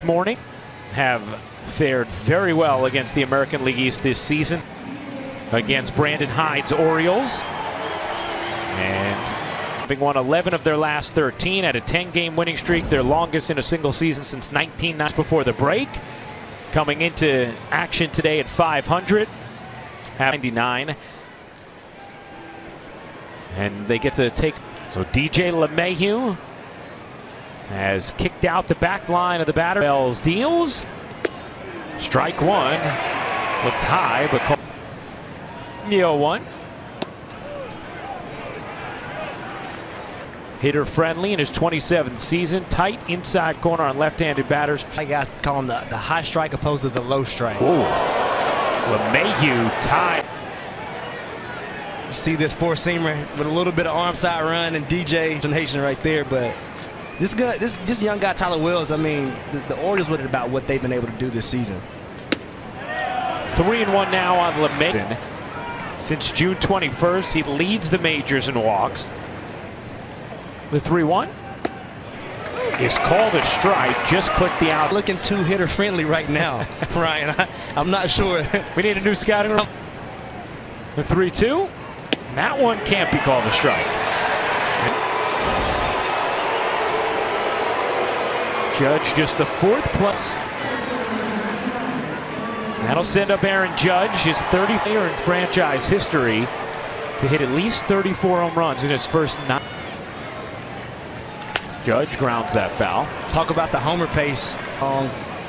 Morning have fared very well against the American League East this season against Brandon Hyde's Orioles, and having won 11 of their last 13 at a 10-game winning streak, their longest in a single season since 1990 before the break. Coming into action today at 500, 99, and they get to take. So DJ LeMahieu has kicked out the back line of the batter. Bells deals. Strike one. Looked high, but 0-1. Hitter friendly in his 27th season. Tight inside corner on left-handed batters. I guys call him the high strike opposed to the low strike. Ooh. LeMahieu tied. You see this four-seamer with a little bit of arm side run and DJ nation right there, but this young guy Tyler Wells, I mean, the Orioles with it about what they've been able to do this season. 3-1 now on LeMahieu. Since June 21st, he leads the majors in walks. The 3-1 is called a strike. Just clicked the out. Looking too hitter friendly right now, Ryan. I'm not sure. We need a new scouting room. The 3-2. That one can't be called a strike. Judge just the fourth plus. That'll send up Aaron Judge, his 30th year in franchise history, to hit at least 34 home runs in his first 9. Judge grounds that foul. Talk about the homer pace.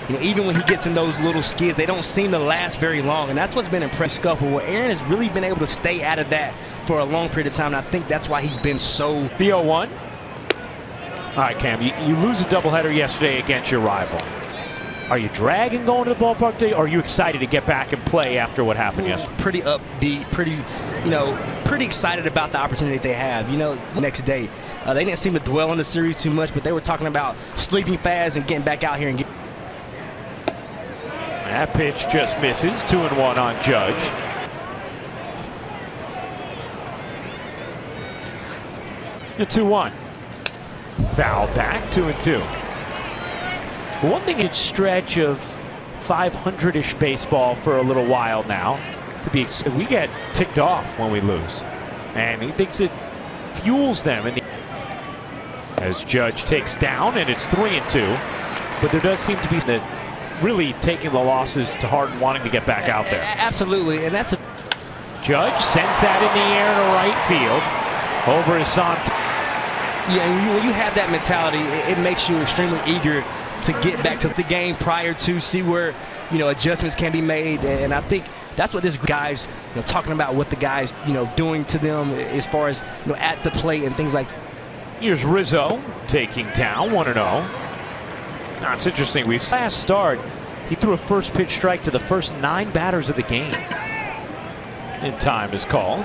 You know, even when he gets in those little skids, they don't seem to last very long, and that's what's been impressive. Scuffle where Aaron has really been able to stay out of that for a long period of time, and I think that's why he's been so. The 0-1. All right, Cam, you lose a doubleheader yesterday against your rival. Are you dragging going to the ballpark today, or are you excited to get back and play after what happened yesterday? Pretty upbeat, pretty excited about the opportunity they have. You know, next day, they didn't seem to dwell on the series too much, but they were talking about sleeping fast and getting back out here and getting. That pitch just misses. 2-1 on Judge. The 2-1. Foul back. 2-2. One thing, it's stretch of 500-ish baseball for a little while now. We get ticked off when we lose, and he thinks it fuels them. As Judge takes down, and it's 3-2. But there does seem to be that really taking the losses to heart and wanting to get back out there. Absolutely, and that's a. Judge sends that in the air to right field over his son. Yeah, and when you have that mentality, it makes you extremely eager to get back to the game prior to see where, you know, adjustments can be made, and I think that's what this guy's, you know, talking about what the guys, you know, doing to them as far as, you know, at the plate and things like. Here's Rizzo taking down 1-0. Now it's interesting. Last start, he threw a first pitch strike to the first 9 batters of the game. And time is called.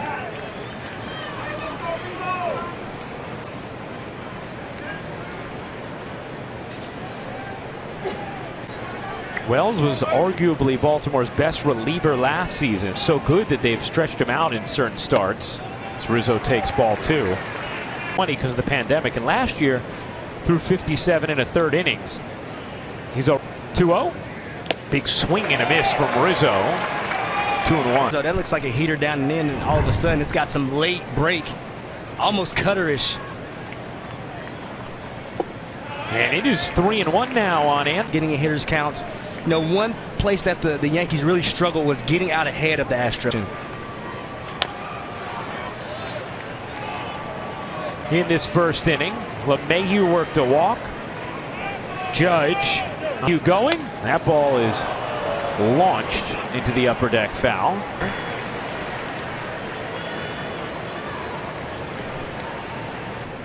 Wells was arguably Baltimore's best reliever last season. So good that they've stretched him out in certain starts. As Rizzo takes ball 2. 20 because of the pandemic, and last year threw 57 in a third innings. He's a 2-0. Big swing and a miss from Rizzo. 2-1. So that looks like a heater down and in, and all of a sudden it's got some late break, almost cutterish. And it is 3-1 now on Ant. Getting a hitter's counts. You know, one place that the Yankees really struggled was getting out ahead of the Astros. In this first inning, LeMahieu worked a walk. Judge, you going? That ball is launched into the upper deck foul.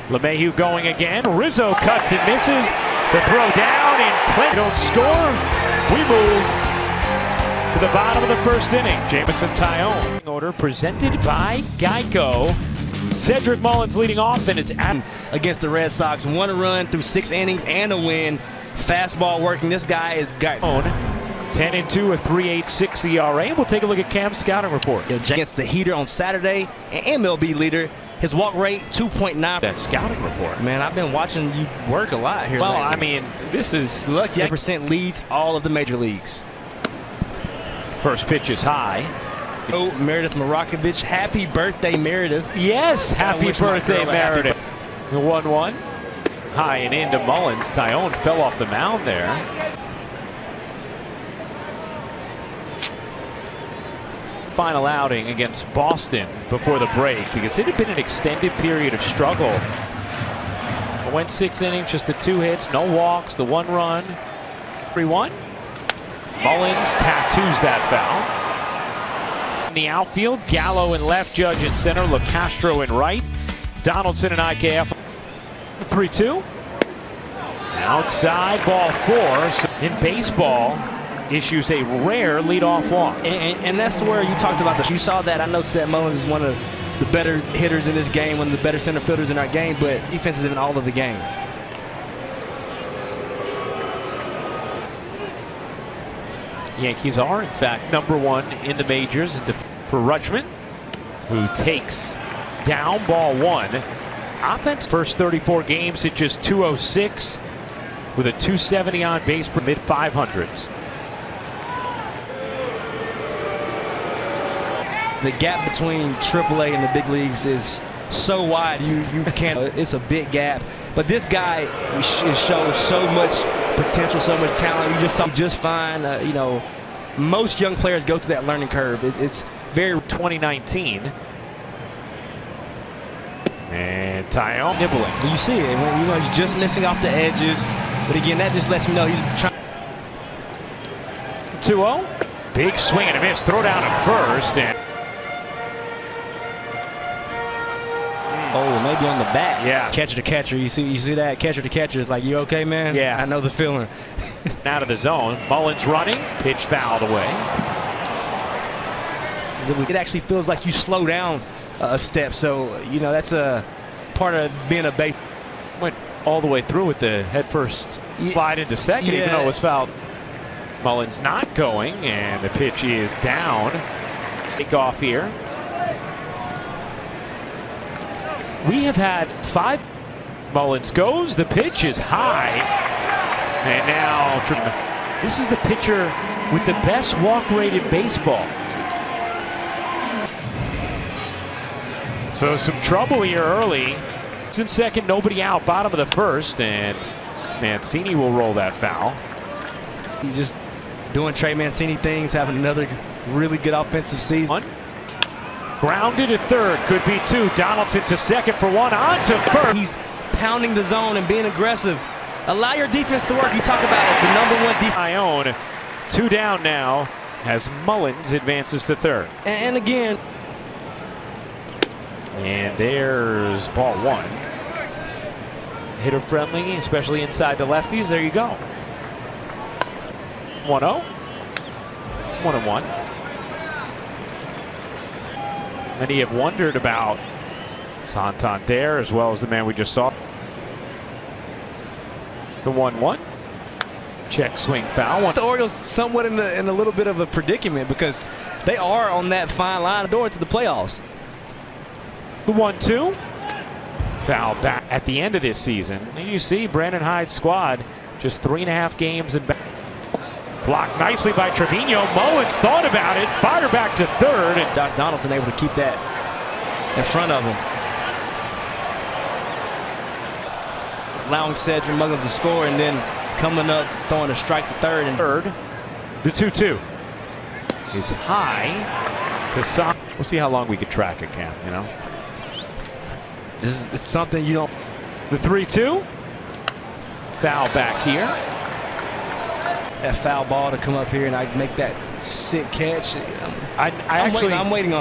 LeMahieu going again. Rizzo cuts and misses. The throw down and Clint don't score. We move to the bottom of the first inning. Jamison Tyone. Order presented by Geico. Cedric Mullins leading off, and it's against the Red Sox. 1 run through 6 innings and a win. Fastball working. This guy is got 10-2, a 3.86 ERA. We'll take a look at Cam's scouting report. Against the heater on Saturday, and MLB leader His walk rate 2.9. That scouting report. Man, I've been watching you work a lot here. Well, lately. I mean, this is lucky. 8% leads all of the major leagues. First pitch is high. Oh, Meredith Marakovich. Happy birthday, Meredith. Yes, happy birthday, Meredith. The 1-1. High and into Mullins. Tyone fell off the mound there. Final outing against Boston before the break because it had been an extended period of struggle. It went 6 innings, just the 2 hits, no walks, the 1 run. 3-1. Mullins tattoos that foul. In the outfield, Gallo in left, Judge in center, LeCastro in right, Donaldson and IKF. 3-2. Outside, ball 4. In baseball, issues a rare leadoff walk. And that's where you talked about this. You saw that. I know Seth Mullins is one of the better hitters in this game, one of the better center fielders in our game, but defense is in all of the game. Yankees are, in fact, #1 in the majors. For Rutschman, who takes down ball 1. Offense, first 34 games at just 206 with a 270 on base per mid-500s. The gap between AAA and the big leagues is so wide, you can't. It's a big gap. But this guy shows so much potential, so much talent. You just fine. You know, most young players go through that learning curve. It's very 2019. And Tyone nibbling. And you see it. You know, he's just missing off the edges. But again, that just lets me know he's trying. 2-0. Big swing and a miss. Throw down to first. And oh, maybe on the bat. Yeah. Catcher to catcher. You see that? Catcher to catcher is like, you okay, man? Yeah. I know the feeling. Out of the zone. Mullins running. Pitch fouled away. It actually feels like you slow down a step. So, you know, that's a part of being a base. Went all the way through with the head first slide into second, even though it was fouled. Mullins not going, and the pitch is down. Take off here. We have had 5. Mullins goes. The pitch is high. And now this is the pitcher with the best walk rate in baseball. So some trouble here early. It's in second, nobody out, bottom of the first, and Mancini will roll that foul. You just doing Trey Mancini things, having another really good offensive season. 1. Grounded to third, could be 2. Donaldson to second for 1, on to first. He's pounding the zone and being aggressive. Allow your defense to work. You talk about it, the #1 defense. Tyone, 2 down now as Mullins advances to third. And again. And there's ball 1. Hitter friendly, especially inside the lefties. There you go. 1-0. 1-1. Many have wondered about Santander as well as the man we just saw. The 1-1. Check swing foul. The Orioles somewhat in a little bit of a predicament because they are on that fine line door to the playoffs. The 1-2. Foul back at the end of this season. And you see Brandon Hyde's squad just 3.5 games and back. Blocked nicely by Trevino. Mullins thought about it. Fired back to third. And Josh Donaldson able to keep that in front of him. Allowing Cedric Mullins to score and then coming up throwing a strike to third. And the 2-2 is high to Son. We'll see how long we could track it, Cam, you know. It's something you don't. The 3-2. Foul back here. That foul ball to come up here and I make that sick catch. I'm waiting on